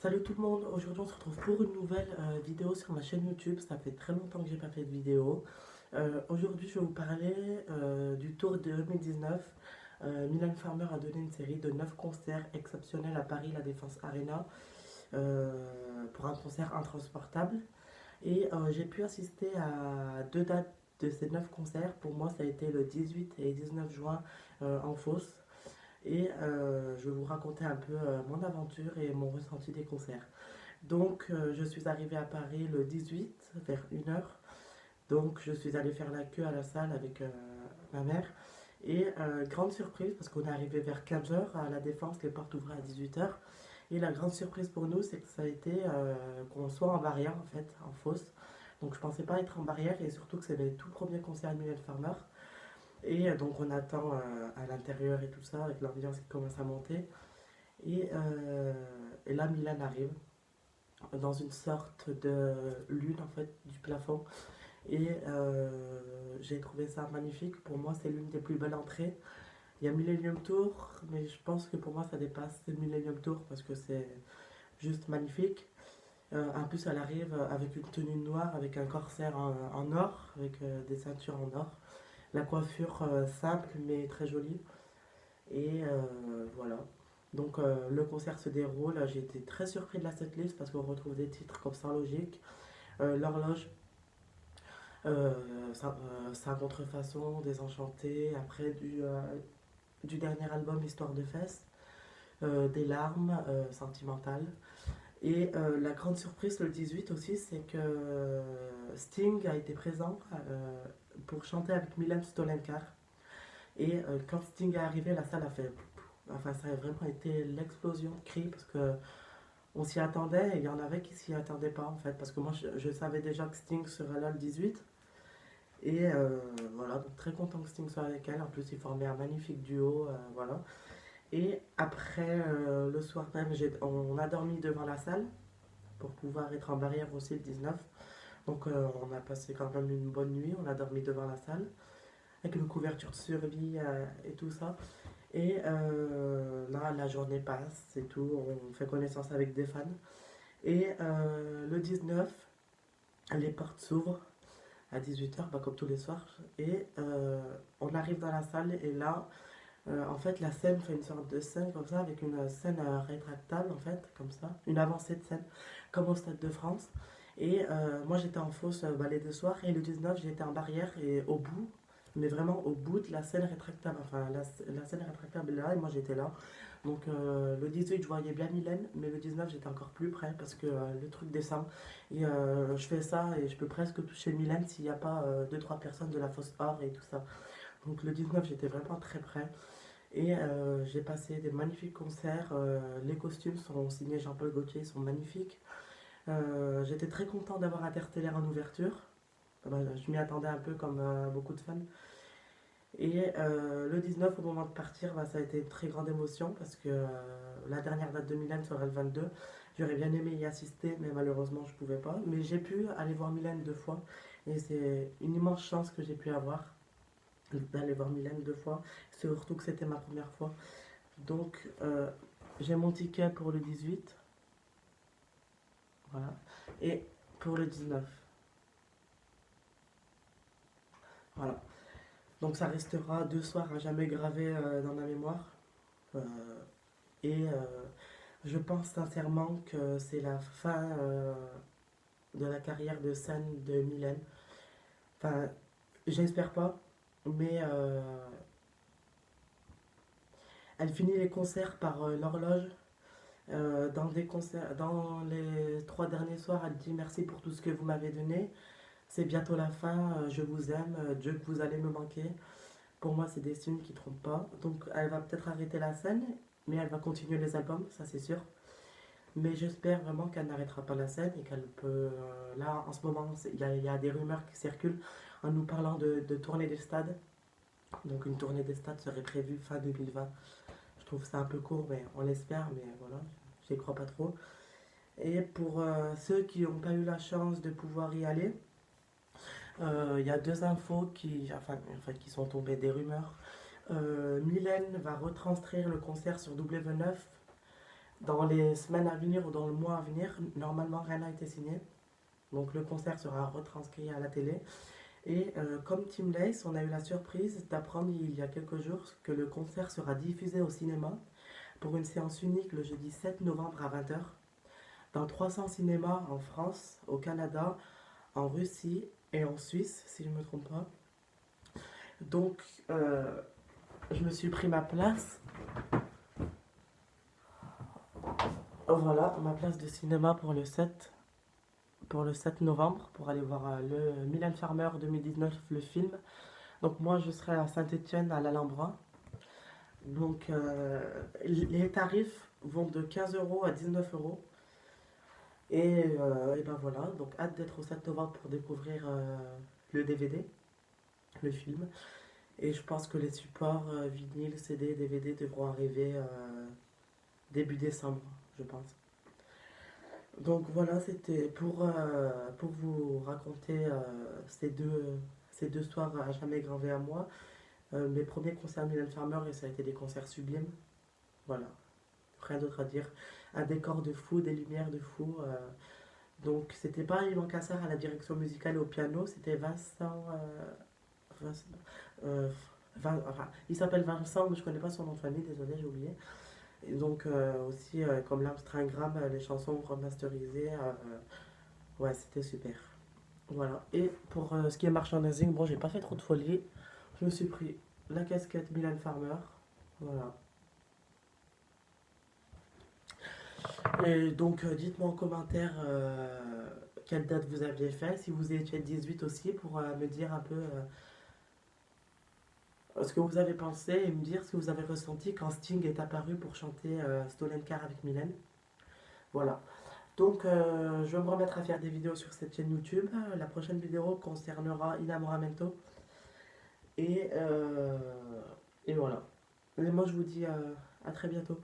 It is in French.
Salut tout le monde, aujourd'hui on se retrouve pour une nouvelle vidéo sur ma chaîne YouTube. Ça fait très longtemps que j'ai pas fait de vidéo. Aujourd'hui je vais vous parler du Tour de 2019. Mylène Farmer a donné une série de 9 concerts exceptionnels à Paris, la Défense Arena, pour un concert intransportable. Et j'ai pu assister à deux dates de ces 9 concerts. Pour moi ça a été le 18 et 19 juin en fosse. Et je vais vous raconter un peu mon aventure et mon ressenti des concerts. Donc, je suis arrivée à Paris le 18 vers 1 heure. Donc, je suis allée faire la queue à la salle avec ma mère. Et grande surprise, parce qu'on est arrivé vers 15 heures à la Défense, les portes ouvraient à 18 heures. Et la grande surprise pour nous, c'est que ça a été qu'on soit en barrière, en fait, en fosse. Donc, je pensais pas être en barrière et surtout que c'est le tout premier concert de Mylène Farmer. Et donc, on attend à l'intérieur et tout ça, avec l'ambiance qui commence à monter. Et là, Mylène arrive dans une sorte de lune en fait du plafond et j'ai trouvé ça magnifique. Pour moi c'est l'une des plus belles entrées. Il y a Millennium Tour mais je pense que pour moi ça dépasse le Millennium Tour parce que c'est juste magnifique. En plus elle arrive avec une tenue noire avec un corsaire en or avec des ceintures en or, la coiffure simple mais très jolie. Et voilà. Donc le concert se déroule. J'ai été très surpris de la setlist parce qu'on retrouve des titres comme Sans Logique, L'Horloge, Sa Contrefaçon, Désenchanté, après du dernier album Histoire de fesses, Des larmes, Sentimentales. Et la grande surprise le 18 aussi, c'est que Sting a été présent pour chanter avec Milan Stolenkar. Et quand Sting est arrivé, la salle a fait. Enfin, ça a vraiment été l'explosion de cris parce que on s'y attendait et il y en avait qui s'y attendaient pas en fait. Parce que moi je savais déjà que Sting serait là le 18. Et voilà, donc très content que Sting soit avec elle. En plus, ils formaient un magnifique duo. Voilà. Et après, le soir même, on a dormi devant la salle pour pouvoir être en barrière aussi le 19. Donc on a passé quand même une bonne nuit. On a dormi devant la salle avec une couverture de survie et tout ça. Et là, la journée passe et tout, on fait connaissance avec des fans. Et le 19, les portes s'ouvrent à 18 h, bah, comme tous les soirs. Et on arrive dans la salle et là, en fait, la scène fait une sorte de scène comme ça, avec une scène rétractable, en fait, comme ça, une avancée de scène, comme au Stade de France. Et moi, j'étais en fausse ballet de soir, et le 19, j'étais en barrière et au bout, mais vraiment au bout de la scène rétractable. Enfin, la scène rétractable est là, et moi j'étais là. Donc le 18, je voyais bien Mylène, mais le 19, j'étais encore plus près parce que le truc descend. Et je fais ça et je peux presque toucher Mylène s'il n'y a pas deux trois personnes de la fosse or et tout ça. Donc le 19, j'étais vraiment très près. Et j'ai passé des magnifiques concerts. Les costumes sont signés Jean-Paul Gaultier, ils sont magnifiques. J'étais très content d'avoir Interstellaire en ouverture. Je m'y attendais un peu comme beaucoup de fans. Et le 19, au moment de partir, bah, ça a été une très grande émotion parce que la dernière date de Milan sera le 22. J'aurais bien aimé y assister, mais malheureusement, je ne pouvais pas. Mais j'ai pu aller voir Milan 2 fois. Et c'est une immense chance que j'ai pu avoir d'aller voir Milan 2 fois. Surtout que c'était ma première fois. Donc, j'ai mon ticket pour le 18. Voilà. Et pour le 19. Voilà. Donc, ça restera 2 soirs à jamais gravés dans ma mémoire. Euh, et je pense sincèrement que c'est la fin de la carrière de scène de Mylène. Enfin, j'espère pas. Mais elle finit les concerts par l'horloge. Dans les 3 derniers soirs, elle dit merci pour tout ce que vous m'avez donné. C'est bientôt la fin, je vous aime, Dieu que vous allez me manquer. Pour moi, c'est des signes qui ne trompent pas. Donc, elle va peut-être arrêter la scène, mais elle va continuer les albums, ça c'est sûr. Mais j'espère vraiment qu'elle n'arrêtera pas la scène et qu'elle peut. Là, en ce moment, il y a des rumeurs qui circulent en nous parlant de tournée des stades. Donc, une tournée des stades serait prévue fin 2020. Je trouve ça un peu court, mais on l'espère, mais voilà, j'y crois pas trop. Et pour ceux qui n'ont pas eu la chance de pouvoir y aller, il y a deux infos qui sont tombées, des rumeurs. Mylène va retranscrire le concert sur W9 Dans les semaines à venir ou dans le mois à venir, normalement rien n'a été signé. Donc le concert sera retranscrit à la télé. Et comme Team Lace, on a eu la surprise d'apprendre il y a quelques jours que le concert sera diffusé au cinéma pour une séance unique le jeudi 7 novembre à 20 heures dans 300 cinémas en France, au Canada, en Russie et en Suisse, si je ne me trompe pas. Donc, je me suis pris ma place. Voilà, ma place de cinéma pour le 7 novembre, pour aller voir le Mylène Farmer 2019, le film. Donc, moi, je serai à Saint-Étienne, à l'Alhambra. Donc, les tarifs vont de 15 euros à 19 euros. Et ben voilà, donc hâte d'être au 7 novembre pour découvrir le DVD, le film. Et je pense que les supports vinyle, CD, DVD devront arriver début décembre, je pense. Donc voilà, c'était pour vous raconter ces deux soirs à jamais gravés à moi. Mes premiers concerts Mylène Farmer, et ça a été des concerts sublimes. Voilà, rien d'autre à dire. Un décor de fou, des lumières de fou. Donc c'était pas Yvan Cassar à la direction musicale et au piano, c'était Vincent. Vincent- euh, enfin, il s'appelle Vincent, mais je connais pas son nom de famille, désolé, j'ai oublié. Et donc aussi, comme l'Amstringram, les chansons remasterisées, ouais, c'était super. Voilà. Et pour ce qui est merchandising, bon, j'ai pas fait trop de folie. Je me suis pris la casquette Milan Farmer. Voilà. Et donc, dites-moi en commentaire quelle date vous aviez fait, si vous étiez le 18 aussi, pour me dire un peu ce que vous avez pensé et me dire ce que vous avez ressenti quand Sting est apparu pour chanter Stolen Car avec Mylène. Voilà. Donc, je vais me remettre à faire des vidéos sur cette chaîne YouTube. La prochaine vidéo concernera Inamoramento. Et, euh, et voilà. Et moi, je vous dis à très bientôt.